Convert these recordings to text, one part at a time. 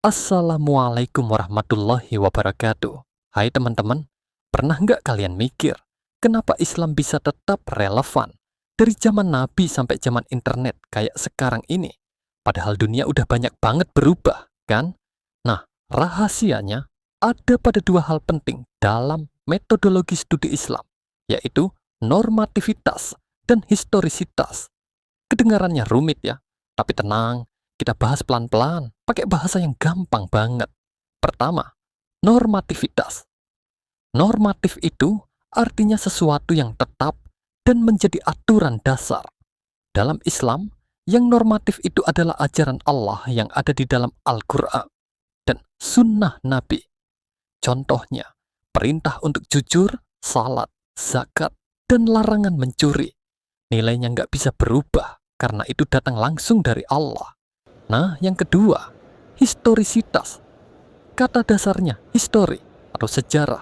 Assalamualaikum warahmatullahi wabarakatuh. Hai teman-teman, pernah nggak kalian mikir kenapa Islam bisa tetap relevan dari zaman Nabi sampai zaman internet kayak sekarang ini? Padahal dunia udah banyak banget berubah, kan? Nah, rahasianya ada pada dua hal penting dalam metodologi studi Islam, yaitu normativitas dan historisitas. Kedengarannya rumit ya, tapi tenang, kita bahas pelan-pelan, pakai bahasa yang gampang banget. Pertama, normativitas. Normatif itu artinya sesuatu yang tetap dan menjadi aturan dasar. Dalam Islam, yang normatif itu adalah ajaran Allah yang ada di dalam Al-Quran dan sunnah Nabi. Contohnya, perintah untuk jujur, salat, zakat, dan larangan mencuri. Nilainya nggak bisa berubah karena itu datang langsung dari Allah. Nah, yang kedua, historisitas. Kata dasarnya histori atau sejarah.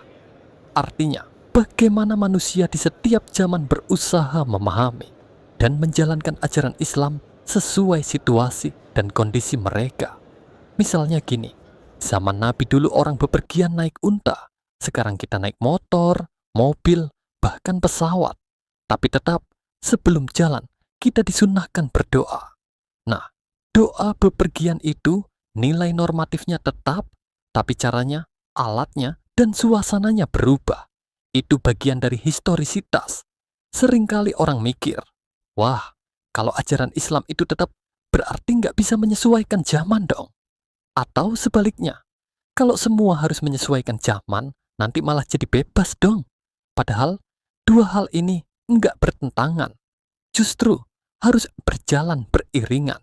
Artinya, bagaimana manusia di setiap zaman berusaha memahami dan menjalankan ajaran Islam sesuai situasi dan kondisi mereka. Misalnya gini, zaman Nabi dulu orang bepergian naik unta. Sekarang kita naik motor, mobil, bahkan pesawat. Tapi tetap, sebelum jalan, kita disunahkan berdoa. Nah, doa bepergian itu nilai normatifnya tetap, tapi caranya, alatnya, dan suasananya berubah. Itu bagian dari historisitas. Seringkali orang mikir, wah, kalau ajaran Islam itu tetap berarti nggak bisa menyesuaikan zaman dong. Atau sebaliknya, kalau semua harus menyesuaikan zaman, nanti malah jadi bebas dong. Padahal, dua hal ini nggak bertentangan. Justru harus berjalan beriringan.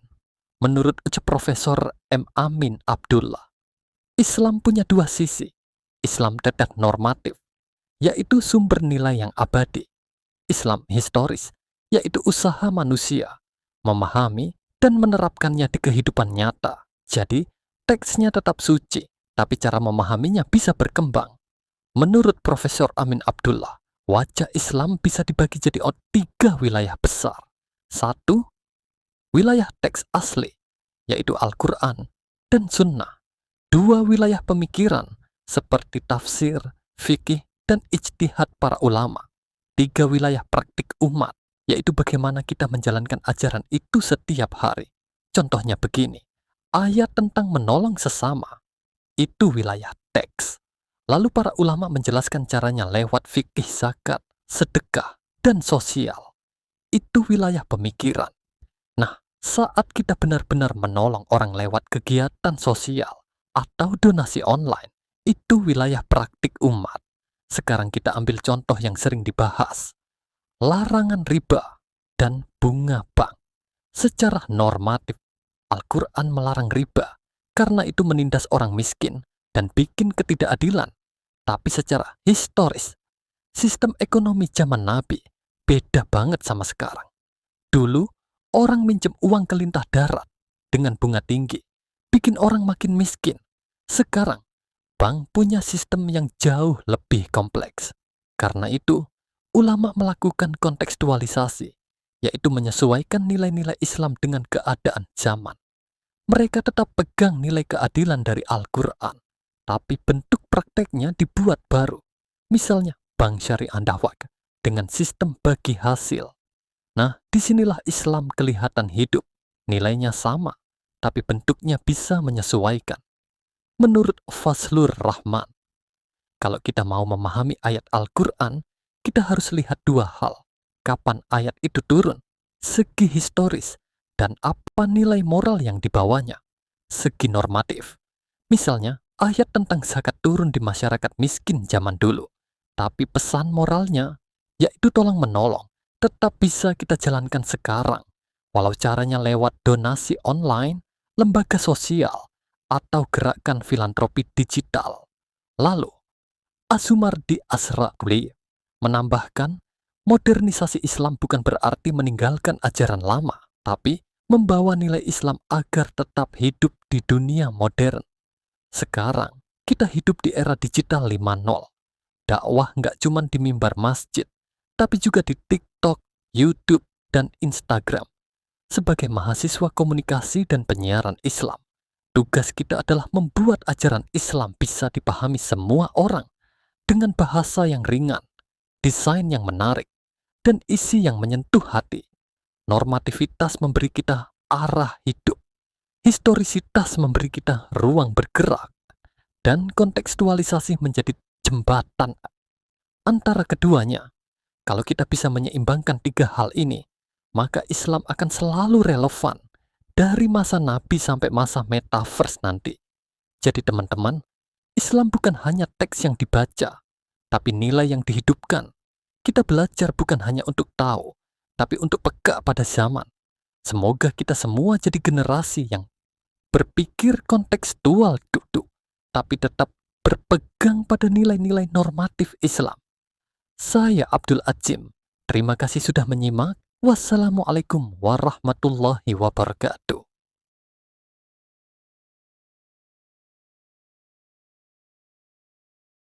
Menurut Profesor M. Amin Abdullah, Islam punya dua sisi. Islam tetap normatif, yaitu sumber nilai yang abadi. Islam historis, yaitu usaha manusia, memahami dan menerapkannya di kehidupan nyata. Jadi, teksnya tetap suci, tapi cara memahaminya bisa berkembang. Menurut Profesor Amin Abdullah, wajah Islam bisa dibagi jadi tiga wilayah besar. Satu, wilayah teks asli, yaitu Al-Quran dan Sunnah. Dua wilayah pemikiran, seperti tafsir, fikih, dan ijtihad para ulama. Tiga wilayah praktik umat, yaitu bagaimana kita menjalankan ajaran itu setiap hari. Contohnya begini, ayat tentang menolong sesama, itu wilayah teks. Lalu para ulama menjelaskan caranya lewat fikih zakat, sedekah, dan sosial. Itu wilayah pemikiran. Nah, saat kita benar-benar menolong orang lewat kegiatan sosial atau donasi online, itu wilayah praktik umat. Sekarang kita ambil contoh yang sering dibahas. Larangan riba dan bunga bank. Secara normatif, Al-Quran melarang riba karena itu menindas orang miskin dan bikin ketidakadilan. Tapi secara historis, sistem ekonomi zaman Nabi beda banget sama sekarang. Dulu, orang minjem uang ke lintah darat dengan bunga tinggi, bikin orang makin miskin. Sekarang, bank punya sistem yang jauh lebih kompleks. Karena itu, ulama melakukan kontekstualisasi, yaitu menyesuaikan nilai-nilai Islam dengan keadaan zaman. Mereka tetap pegang nilai keadilan dari Al-Quran, tapi bentuk prakteknya dibuat baru. Misalnya, bank syariah dawak dengan sistem bagi hasil. Nah, disinilah Islam kelihatan hidup. Nilainya sama, tapi bentuknya bisa menyesuaikan. Menurut Fazlur Rahman, kalau kita mau memahami ayat Al-Quran, kita harus lihat dua hal. Kapan ayat itu turun, segi historis, dan apa nilai moral yang dibawanya, segi normatif. Misalnya, ayat tentang zakat turun di masyarakat miskin zaman dulu. Tapi pesan moralnya, yaitu tolong menolong, tetap bisa kita jalankan sekarang. Walau caranya lewat donasi online, lembaga sosial, atau gerakan filantropi digital. Lalu, Azumardi Asraqli menambahkan, modernisasi Islam bukan berarti meninggalkan ajaran lama, tapi membawa nilai Islam agar tetap hidup di dunia modern. Sekarang, kita hidup di era digital 5.0. Dakwah nggak cuma di mimbar masjid, tapi juga di TikTok, YouTube, dan Instagram. Sebagai mahasiswa komunikasi dan penyiaran Islam, Tugas kita adalah membuat ajaran Islam bisa dipahami semua orang dengan bahasa yang ringan, desain yang menarik, dan isi yang menyentuh hati. Normativitas memberi kita arah hidup, historisitas memberi kita ruang bergerak, dan kontekstualisasi menjadi jembatan antara keduanya. Kalau kita bisa menyeimbangkan tiga hal ini, maka Islam akan selalu relevan dari masa Nabi sampai masa metaverse nanti. Jadi teman-teman, Islam bukan hanya teks yang dibaca, tapi nilai yang dihidupkan. Kita belajar bukan hanya untuk tahu, tapi untuk peka pada zaman. Semoga kita semua jadi generasi yang berpikir kontekstual duduk, tapi tetap berpegang pada nilai-nilai normatif Islam. Saya Abdul Adzim. Terima kasih sudah menyimak. Wassalamualaikum warahmatullahi wabarakatuh.